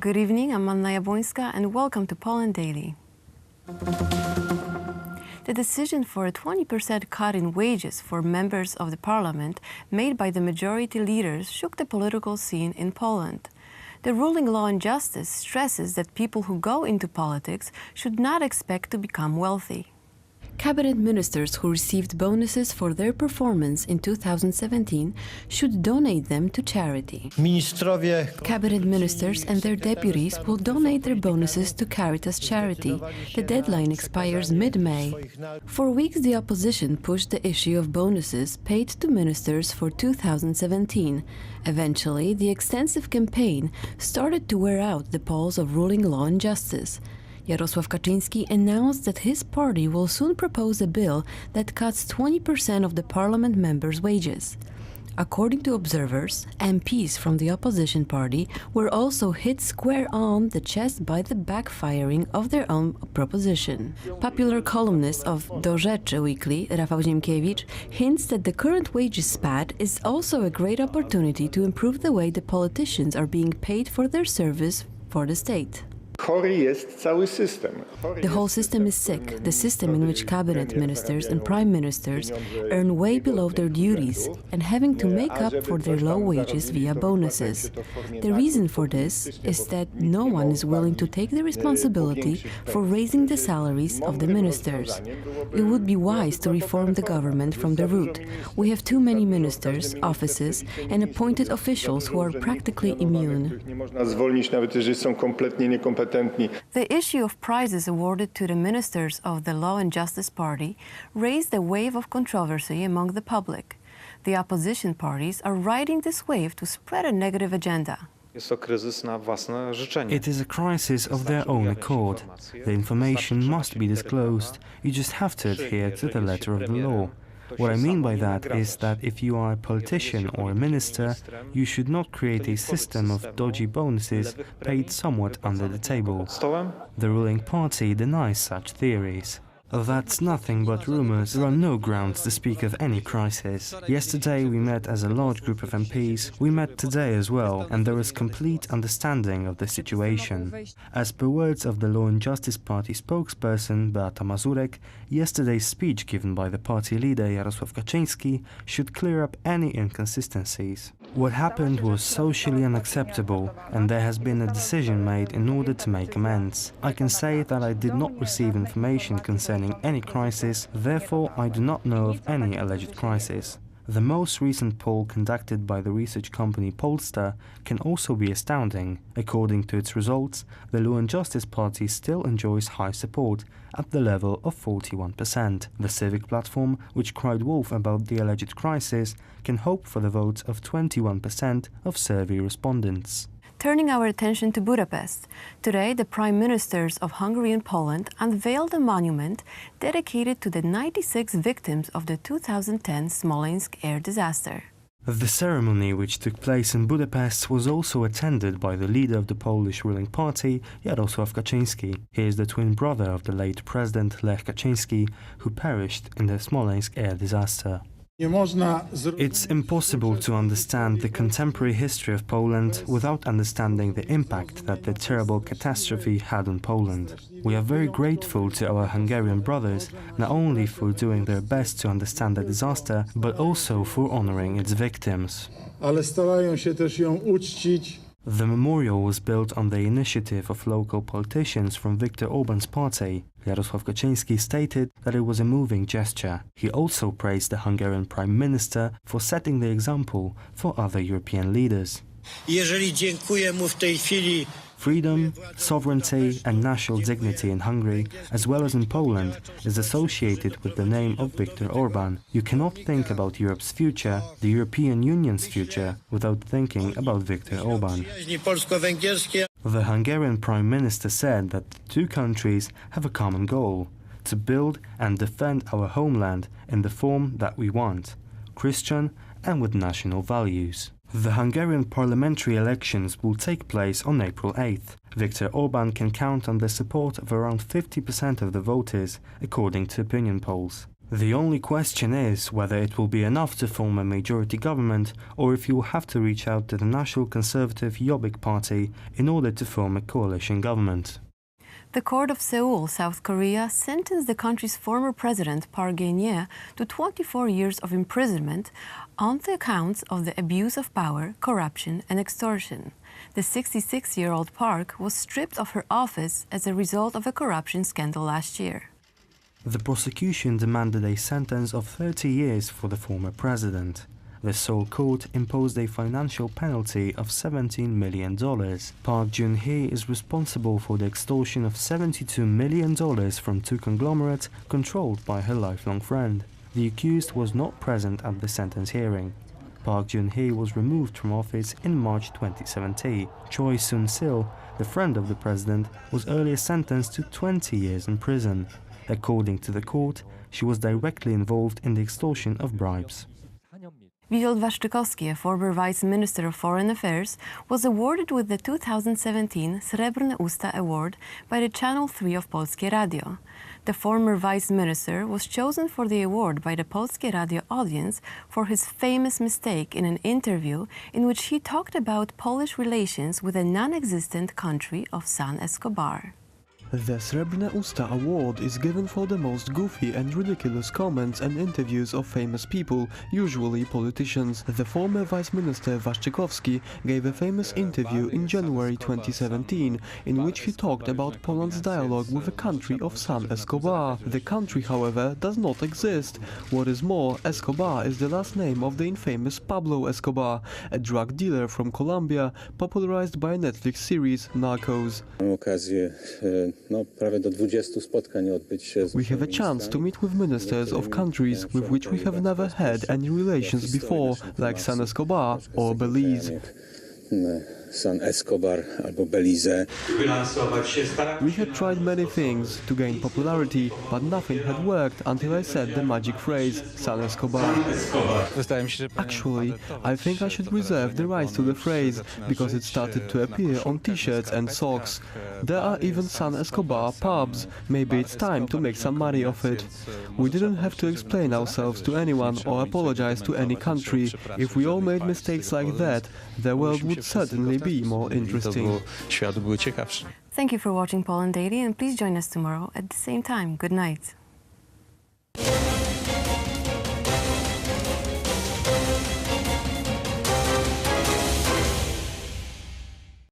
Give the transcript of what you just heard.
Good evening, I'm Anna Jabłońska and welcome to Poland Daily. The decision for a 20% cut in wages for members of the parliament made by the majority leaders shook the political scene in Poland. The ruling Law and Justice stresses that people who go into politics should not expect to become wealthy. Cabinet ministers who received bonuses for their performance in 2017 should donate them to charity. Cabinet ministers and their deputies will donate their bonuses to Caritas charity. The deadline expires mid-May. For weeks, the opposition pushed the issue of bonuses paid to ministers for 2017. Eventually, the extensive campaign started to wear out the polls of ruling Law and Justice. Jarosław Kaczyński announced that his party will soon propose a bill that cuts 20% of the parliament members' wages. According to observers, MPs from the opposition party were also hit square on the chest by the backfiring of their own proposition. Popular columnist of Do Rzeczy Weekly, Rafał Ziemkiewicz, hints that the current wages spat is also a great opportunity to improve the way the politicians are being paid for their service for the state. The whole system is sick, the system in which cabinet ministers and prime ministers earn way below their duties and having to make up for their low wages via bonuses. The reason for this is that no one is willing to take the responsibility for raising the salaries of the ministers. It would be wise to reform the government from the root. We have too many ministers, offices, and appointed officials who are practically immune. The issue of prizes awarded to the ministers of the Law and Justice Party raised a wave of controversy among the public. The opposition parties are riding this wave to spread a negative agenda. It is a crisis of their own accord. The information must be disclosed. You just have to adhere to the letter of the law. What I mean by that is that if you are a politician or a minister, you should not create a system of dodgy bonuses paid somewhat under the table. The ruling party denies such theories. That's nothing but rumors. There are no grounds to speak of any crisis. Yesterday we met as a large group of MPs. We met today as well, and there is complete understanding of the situation. As per words of the Law and Justice Party spokesperson Beata Mazurek, yesterday's speech given by the party leader Jarosław Kaczyński should clear up any inconsistencies. What happened was socially unacceptable, and there has been a decision made in order to make amends. I can say that I did not receive information concerning any crisis, therefore I do not know of any alleged crisis. The most recent poll conducted by the research company Polster can also be astounding. According to its results, the Law and Justice Party still enjoys high support, at the level of 41%. The Civic Platform, which cried wolf about the alleged crisis, can hope for the votes of 21% of survey respondents. Turning our attention to Budapest, today the Prime Ministers of Hungary and Poland unveiled a monument dedicated to the 96 victims of the 2010 Smolensk air disaster. The ceremony, which took place in Budapest, was also attended by the leader of the Polish ruling party, Jarosław Kaczyński. He is the twin brother of the late President Lech Kaczyński, who perished in the Smolensk air disaster. It's impossible to understand the contemporary history of Poland without understanding the impact that the terrible catastrophe had on Poland. We are very grateful to our Hungarian brothers, not only for doing their best to understand the disaster, but also for honoring its victims. The memorial was built on the initiative of local politicians from Viktor Orban's party. Jarosław Kaczyński stated that it was a moving gesture. He also praised the Hungarian Prime Minister for setting the example for other European leaders. Freedom, sovereignty and national dignity in Hungary, as well as in Poland, is associated with the name of Viktor Orban. You cannot think about Europe's future, the European Union's future, without thinking about Viktor Orban. The Hungarian Prime Minister said that the two countries have a common goal: to build and defend our homeland in the form that we want, Christian and with national values. The Hungarian parliamentary elections will take place on April 8th. Viktor Orban can count on the support of around 50% of the voters, according to opinion polls. The only question is whether it will be enough to form a majority government or if you will have to reach out to the National Conservative Jobbik Party in order to form a coalition government. The court of Seoul, South Korea, sentenced the country's former president, Park Geun-hye, to 24 years of imprisonment on the accounts of the abuse of power, corruption and extortion. The 66-year-old Park was stripped of her office as a result of a corruption scandal last year. The prosecution demanded a sentence of 30 years for the former president. The Seoul court imposed a financial penalty of $17 million. Park Geun-hye is responsible for the extortion of $72 million from two conglomerates controlled by her lifelong friend. The accused was not present at the sentence hearing. Park Geun-hye was removed from office in March 2017. Choi Soon-sil, the friend of the president, was earlier sentenced to 20 years in prison. According to the court, she was directly involved in the extortion of bribes. Witold Waszczykowski, a former Vice Minister of Foreign Affairs, was awarded with the 2017 Srebrne Usta Award by the Channel 3 of Polskie Radio. The former Vice Minister was chosen for the award by the Polskie Radio audience for his famous mistake in an interview in which he talked about Polish relations with the non-existent country of San Escobar. The Srebrne Usta Award is given for the most goofy and ridiculous comments and interviews of famous people, usually politicians. The former Vice Minister Waszczykowski gave a famous interview in January 2017, in which he talked about Poland's dialogue with the country of San Escobar. The country, however, does not exist. What is more, Escobar is the last name of the infamous Pablo Escobar, a drug dealer from Colombia, popularized by a Netflix series, Narcos. We have a chance to meet with ministers of countries with which we have never had any relations before, like San Escobar or Belize. San Escobar albo Belize. We had tried many things to gain popularity, but nothing had worked until I said the magic phrase, San Escobar. Actually, I think I should reserve the rights to the phrase, because it started to appear on t-shirts and socks. There are even San Escobar pubs. Maybe it's time to make some money off it. We didn't have to explain ourselves to anyone or apologize to any country. If we all made mistakes like that, the world would certainly be more interesting. Thank you for watching Poland Daily, and please join us tomorrow at the same time. Good night.